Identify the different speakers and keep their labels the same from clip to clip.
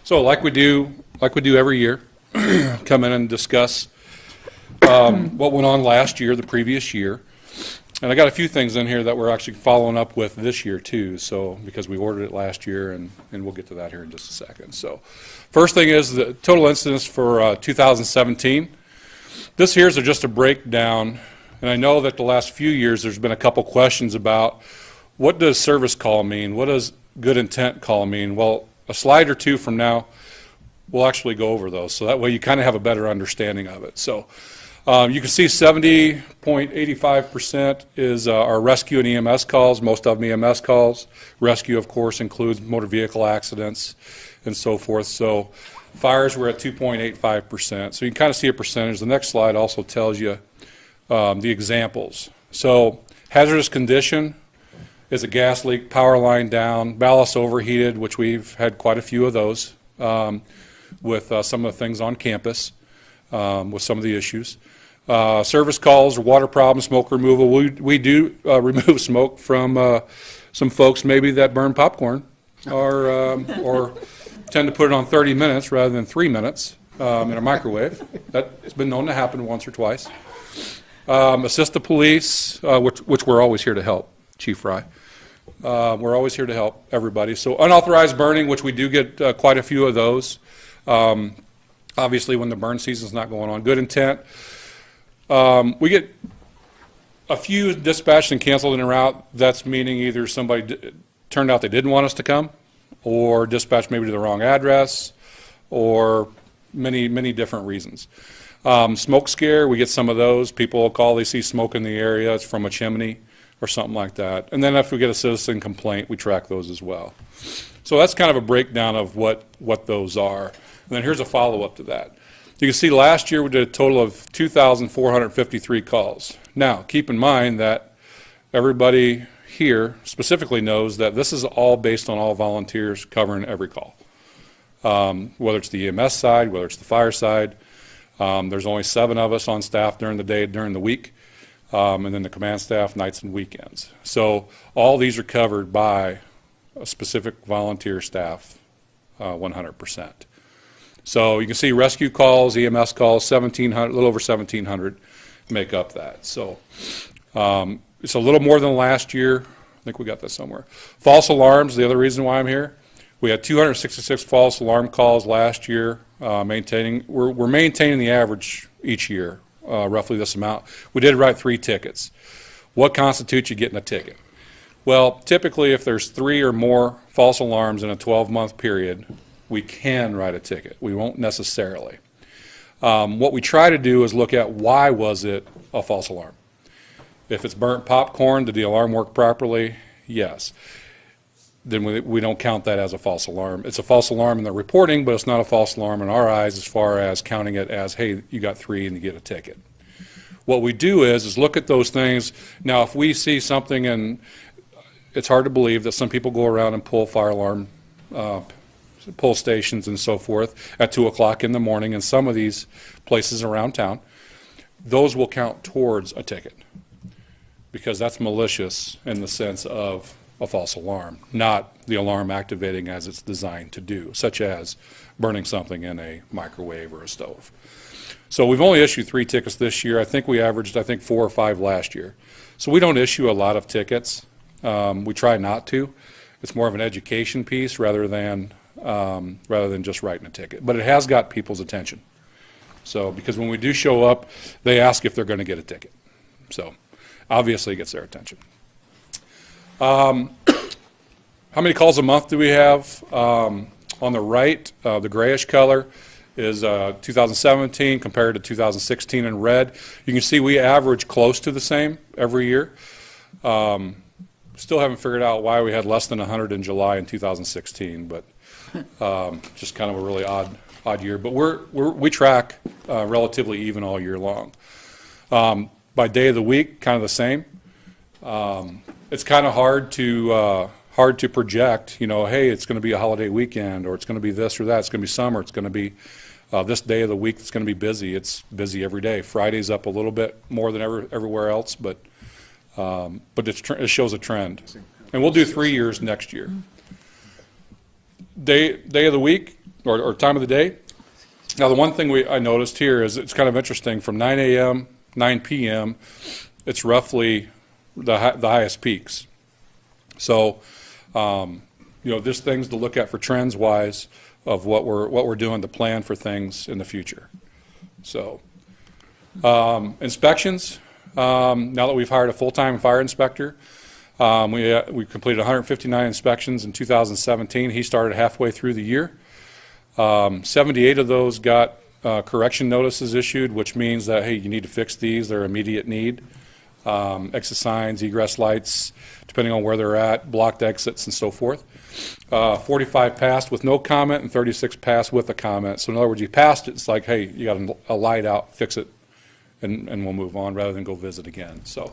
Speaker 1: So like we do every year, come in and discuss what went on last year, the previous year. And I got a few things in here that we're actually following up with this year too, so because we ordered it last year, and we'll get to that here in just a second. So first thing is the total incidence for 2017. This here is just a breakdown, and I know that the last few years there's been a couple questions about what does service call mean, what does good intent call mean. Well, a slide or two from now we'll actually go over those, so that way you kind of have a better understanding of it. So you can see 70.85% is our rescue and EMS calls, most of them EMS calls. Rescue, of course, includes motor vehicle accidents and so forth. So fires were at 2.85%. So you can kind of see a percentage. The next slide also tells you the examples. So hazardous condition is a gas leak, power line down, ballast overheated, which we've had quite a few of those with some of the things on campus with some of the issues. Service calls, water problems, smoke removal. We do remove smoke from some folks maybe that burn popcorn or tend to put it on 30 minutes rather than 3 minutes in a microwave. That's been known to happen once or twice. Assist the police, which we're always here to help, Chief Fry. We're always here to help everybody. So unauthorized burning, which we do get quite a few of those. Obviously when the burn season's not going on. Good intent. We get a few dispatched and canceled in a route. That's meaning either somebody turned out they didn't want us to come, or dispatched maybe to the wrong address, or many different reasons. Smoke scare, we get some of those. People will call, they see smoke in the area, it's from a chimney or something like that. And then if we get a citizen complaint, we track those as well. So that's kind of a breakdown of what those are. And then here's a follow-up to that. You can see last year we did a total of 2,453 calls. Now, keep in mind that everybody here specifically knows that this is all based on all volunteers covering every call. Whether it's the EMS side, whether it's the fire side. There's only 7 of us on staff during the day, during the week, and then the command staff nights and weekends. So all these are covered by a specific volunteer staff, 100%. So you can see rescue calls, EMS calls, 1,700, a little over 1,700 make up that. So it's a little more than last year. I think we got that somewhere. False alarms, the other reason why I'm here. We had 266 false alarm calls last year. We're maintaining the average each year, roughly this amount. We did write 3 tickets. What constitutes you getting a ticket? Well, typically if there's 3 or more false alarms in a 12-month period, we can write a ticket. We won't necessarily. What we try to do is look at why was it a false alarm. If it's burnt popcorn, did the alarm work properly? Yes. Then we don't count that as a false alarm. It's a false alarm in the reporting, but it's not a false alarm in our eyes as far as counting it as, hey, you got 3 and you get a ticket. What we do is look at those things. Now, if we see something, and it's hard to believe that some people go around and pull fire alarm pull stations and so forth at 2 o'clock in the morning in some of these places around town, those will count towards a ticket because that's malicious in the sense of a false alarm, not the alarm activating as it's designed to do, such as burning something in a microwave or a stove. So we've only issued 3 tickets this year. I think we averaged 4 or 5 last year. So we don't issue a lot of tickets. We try not to. It's more of an education piece rather than just writing a ticket. But it has got people's attention. So because when we do show up, they ask if they're going to get a ticket. So obviously it gets their attention. How many calls a month do we have? On the right, the grayish color is 2017 compared to 2016 in red. You can see we average close to the same every year. Still haven't figured out why we had less than 100 in July in 2016, but just kind of a really odd year. But we track relatively even all year long. By day of the week, kind of the same. It's kind of hard to project, you know, hey, it's going to be a holiday weekend, or it's going to be this or that, it's going to be summer, it's going to be this day of the week, it's going to be busy. It's busy every day. Friday's up a little bit more than everywhere else, but it shows a trend. And we'll do 3 years next year. Day of the week, or time of the day. Now, the one thing I noticed here is it's kind of interesting. From 9 a.m., 9 p.m., it's roughly the highest peaks. So, there's things to look at for trends-wise of what we're doing to plan for things in the future. So, inspections. Now that we've hired a full-time fire inspector, we completed 159 inspections in 2017. He started halfway through the year. 78 of those got correction notices issued, which means that, hey, you need to fix these. They're immediate need. Exit signs, egress lights, depending on where they're at, blocked exits, and so forth. 45 passed with no comment, and 36 passed with a comment. So in other words, you passed it, it's like, hey, you got a light out, fix it, and we'll move on rather than go visit again. So,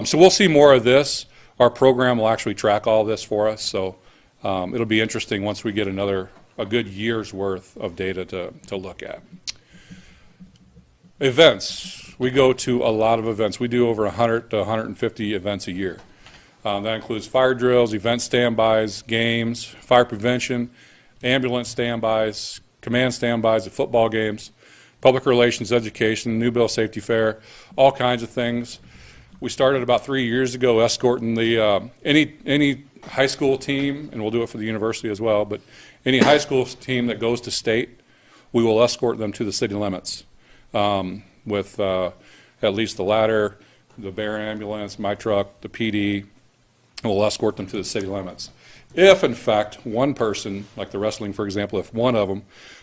Speaker 1: so we'll see more of this. Our program will actually track all this for us, so it'll be interesting once we get a good year's worth of data to look at. Events. We go to a lot of events. We do over 100 to 150 events a year. That includes fire drills, event standbys, games, fire prevention, ambulance standbys, command standbys at football games, public relations, education, new bill safety fair, all kinds of things. We started about 3 years ago escorting the any high school team, and we'll do it for the university as well, but any high school team that goes to state, we will escort them to the city limits with at least the ladder, the Bear ambulance, my truck, the PD, and we'll escort them to the city limits. If, in fact, one person, like the wrestling, for example, if one of them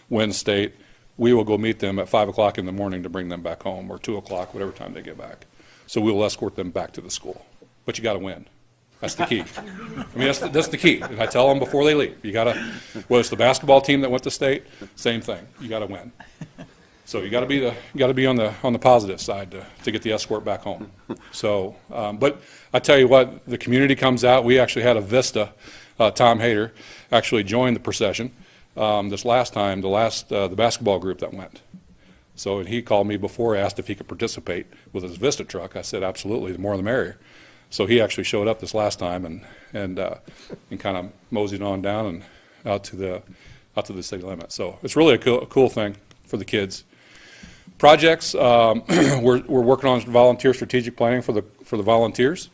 Speaker 1: wins state, we will go meet them at 5 o'clock in the morning to bring them back home, or 2 o'clock, whatever time they get back. So we will escort them back to the school. But you got to win. That's the key. I mean, that's the key. And I tell them before they leave, you got to, whether it's the basketball team that went to state, same thing. You got to win. So you got to be on the positive side to get the escort back home. So, but I tell you what, the community comes out. We actually had a Vista, Tom Hader, actually joined the procession this last time. The basketball group that went. So and he called me before, asked if he could participate with his Vista truck. I said absolutely, the more the merrier. So he actually showed up this last time and kind of moseyed on down and out to the city limit. So it's really a cool thing for the kids. Projects, we're working on volunteer strategic planning for the volunteers.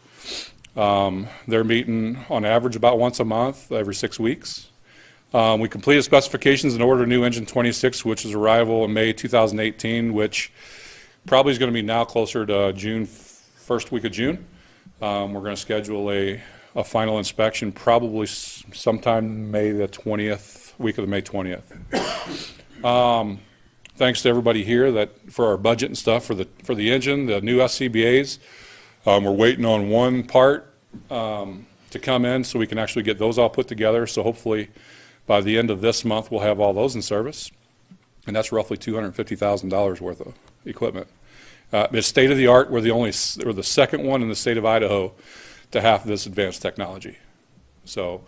Speaker 1: They're meeting on average about once a month, every 6 weeks. We completed specifications and ordered a new engine 26, which is arrival in May 2018, which probably is going to be now closer to June, first week of June. We're going to schedule a final inspection probably sometime May the 20th, week of the May 20th. Thanks to everybody here that for our budget and stuff for the engine, the new SCBAs. We're waiting on one part to come in so we can actually get those all put together. So hopefully by the end of this month we'll have all those in service, and that's roughly $250,000 worth of equipment. It's state of the art. We're the second one in the state of Idaho to have this advanced technology. So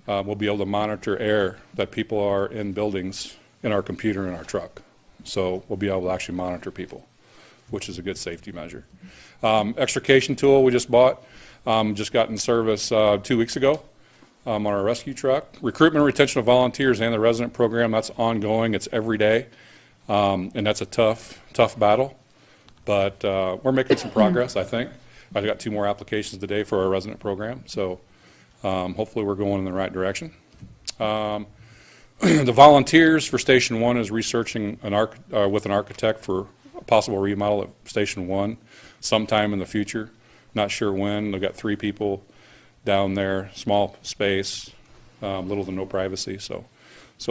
Speaker 1: we'll be able to monitor air that people are in buildings in our computer in our truck. So we'll be able to actually monitor people, which is a good safety measure. Extrication tool we just bought, just got in service 2 weeks ago on our rescue truck. Recruitment and retention of volunteers and the resident program, that's ongoing. It's every day, and that's a tough battle. But we're making some progress, I think. I got 2 more applications today for our resident program, so hopefully we're going in the right direction. The volunteers for Station 1 is researching with an architect for a possible remodel at Station 1 sometime in the future. Not sure when. They've got 3 people down there, small space, little to no privacy, so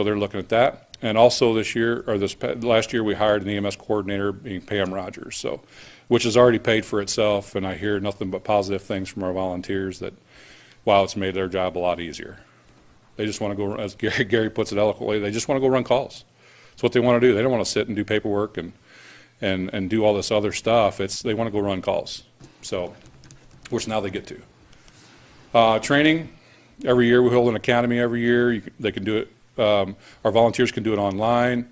Speaker 1: they're looking at that. And also this year, or last year, we hired an EMS coordinator, being Pam Rogers, so which has already paid for itself. And I hear nothing but positive things from our volunteers that, wow, it's made their job a lot easier. They just want to go, as Gary puts it eloquently, they just want to go run calls. It's what they want to do. They don't want to sit and do paperwork and do all this other stuff. They want to go run calls. So, which now they get to. Training. Every year we hold an academy every year. They can do it. Our volunteers can do it online,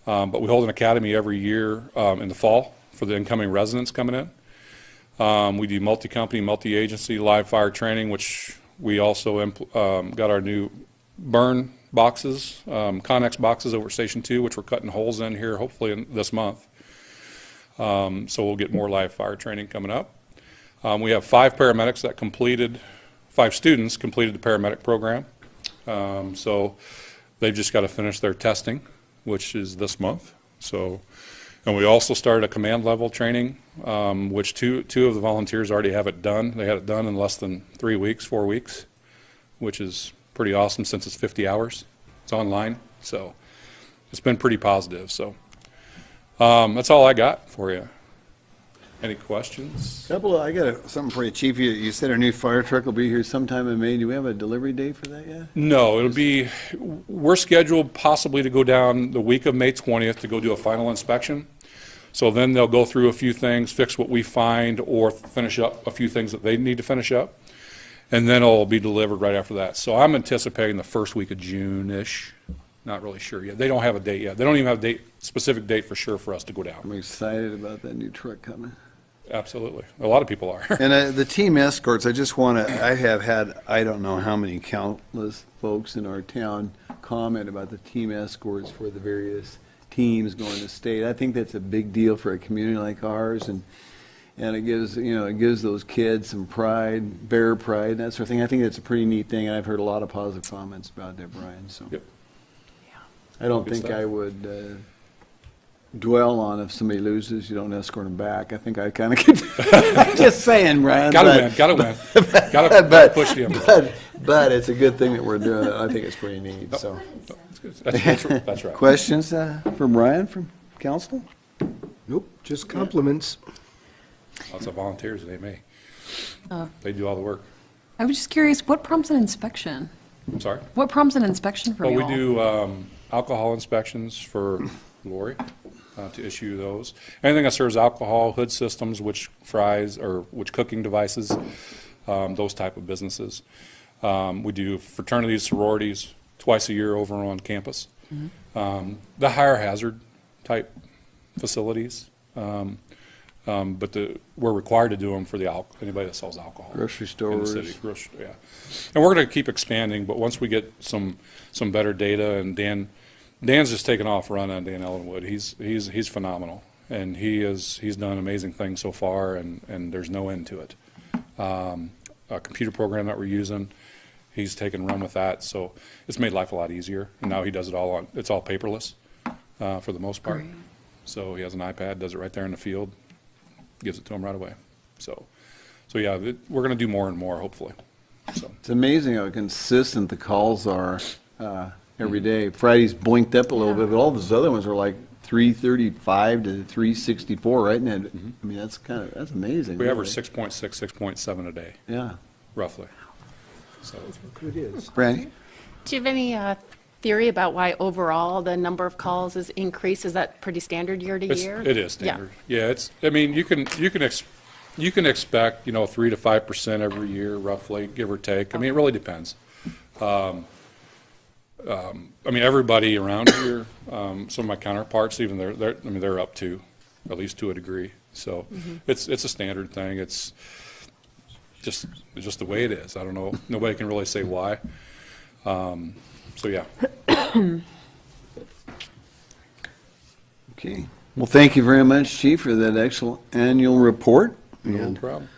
Speaker 1: but we hold an academy every year in the fall for the incoming residents coming in. We do multi-company, multi-agency live fire training, which we also got our new burn boxes, Connex boxes over at Station 2, which we're cutting holes in here hopefully this month. So we'll get more live fire training coming up. We have 5 paramedics that completed, 5 students completed the paramedic program. So they've just got to finish their testing, which is this month. So, and we also started a command level training, which two of the volunteers already have it done. They had it done in less than 3 weeks, 4 weeks, which is pretty awesome since it's 50 hours. It's online, so it's been pretty positive. So that's all I got for you. Any questions?
Speaker 2: I got something for you, Chief. You said our new fire truck will be here sometime in May. Do we have a delivery date for that yet?
Speaker 1: No, it'll be, we're scheduled possibly to go down the week of May 20th to go do a final inspection. So then they'll go through a few things, fix what we find, or finish up a few things that they need to finish up. And then it'll be delivered right after that. So I'm anticipating the first week of June-ish. Not really sure yet. They don't have a date yet. They don't even have a specific date for sure for us to go down.
Speaker 2: I'm excited about that new truck coming.
Speaker 1: Absolutely. A lot of people are.
Speaker 2: And the team escorts, I have had, I don't know how many countless folks in our town comment about the team escorts for the various teams going to state. I think that's a big deal for a community like ours, and it gives, it gives those kids some pride, bear pride, and that sort of thing. I think that's a pretty neat thing, and I've heard a lot of positive comments about that, Brian. So
Speaker 1: Yep.
Speaker 2: I don't
Speaker 1: Good
Speaker 2: think
Speaker 1: stuff.
Speaker 2: I would dwell on if somebody loses, you don't escort them back. I think I kind of could. Just saying, Brian.
Speaker 1: Gotta win. Gotta push the envelope.
Speaker 2: But it's a good thing that we're doing it. I think it's pretty neat. So,
Speaker 1: That's right.
Speaker 2: questions for Brian from council?
Speaker 3: Nope, just compliments.
Speaker 1: Lots of volunteers, they may. They do all the work.
Speaker 4: I was just curious, what prompts an inspection?
Speaker 1: I'm sorry?
Speaker 4: What prompts an inspection from
Speaker 1: Well,
Speaker 4: you
Speaker 1: we
Speaker 4: all?
Speaker 1: do alcohol inspections for Lori to issue those. Anything that serves alcohol, hood systems, which fries or which cooking devices, those type of businesses. We do fraternities, sororities twice a year over on campus. The higher hazard type facilities. But we're required to do them for anybody that sells alcohol.
Speaker 2: Grocery
Speaker 1: In the
Speaker 2: stores.
Speaker 1: city. Yeah. And we're going to keep expanding, but once we get some better data, and Dan's just taken off running, Dan Ellenwood. He's phenomenal, and he's done amazing things so far, and there's no end to it. A computer program that we're using, he's taken run with that, so it's made life a lot easier. And now he does it all it's all paperless for the most part.
Speaker 4: Great.
Speaker 1: So he has an iPad, does it right there in the field, gives it to him right away. So yeah, we're going to do more and more, hopefully. So
Speaker 2: It's amazing how consistent the calls are every day. Friday's blinked up a little bit, but all those other ones are like 335 to 364, right? And I mean, that's amazing.
Speaker 1: we average
Speaker 2: really.
Speaker 1: 6.6, 6.7 a day,
Speaker 2: Yeah.
Speaker 1: roughly. So
Speaker 3: It is.
Speaker 2: Brandy?
Speaker 5: Do you have any theory about why overall the number of calls is increased? Is that pretty standard year to year?
Speaker 1: it is standard. Yeah, I mean, you can expect 3 to 5% every year, roughly, give or take. I mean, it really depends. I mean, everybody around here, some of my counterparts, even they're up to, at least to a degree. So it's a standard thing. It's just the way it is. I don't know. Nobody can really say why. So yeah.
Speaker 2: Okay. Well, thank you very much, Chief, for that excellent annual report.
Speaker 1: No
Speaker 2: And
Speaker 1: problem.